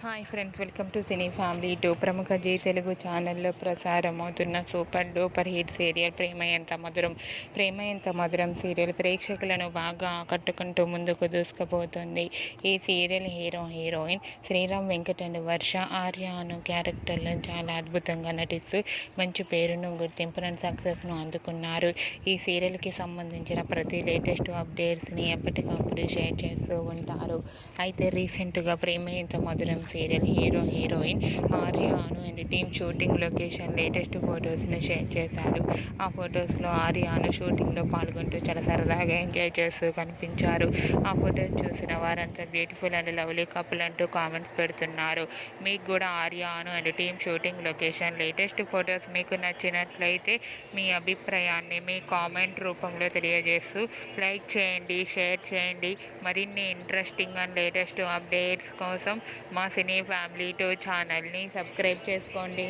Hi friends, welcome to cine family two. ప్రముఖ Zee Telugu ఛానల్లో ప్రసారమవుతున్న super duper hit serial Prema Entha Madhuram serial ప్రేక్షకులను బాగా ఆకట్టుకుంటూ ముందుకు దూసుకుపోతుంది. ఈ serial heroine Sriram Venkat and Varsha Arya Anu క్యారెక్టర్లో చాలా అద్భుతంగా నటిస్తూ మంచి పేరును, గుర్తింపును, సక్సెస్ను అందుకున్నారు. ఈ సీరియల్కి సంబంధించిన ప్రతి లేటెస్ట్ అప్డేట్స్ని ఎప్పటికప్పుడు షేర్ చేస్తూ ఉంటారు. అయితే రీసెంట్గా Prema Entha Madhuram serial heroine Arya Anu and team shooting location latest ఫొటోస్ను షేర్ చేశారు. ఆ ఫొటోస్లో ఆర్య అను షూటింగ్లో పాల్గొంటూ చాలా సరదాగా ఎంజాయ్ చేస్తూ కనిపించారు. ఆ ఫొటోస్ చూసిన వారంతా బ్యూటిఫుల్ అండ్ లవ్లీ కపుల్ అంటూ కామెంట్స్ పెడుతున్నారు. మీకు కూడా Arya Anu and team shooting location latest photos మీకు నచ్చినట్లయితే మీ అభిప్రాయాన్ని మీ కామెంట్ రూపంలో తెలియజేస్తూ లైక్ చేయండి, షేర్ చేయండి. మరిన్ని ఇంట్రెస్టింగ్ అండ్ లేటెస్ట్ అప్డేట్స్ కోసం మా సినీ ఫ్యామిలీ 2 ఛానల్ని సబ్స్క్రైబ్ చేసుకోండి.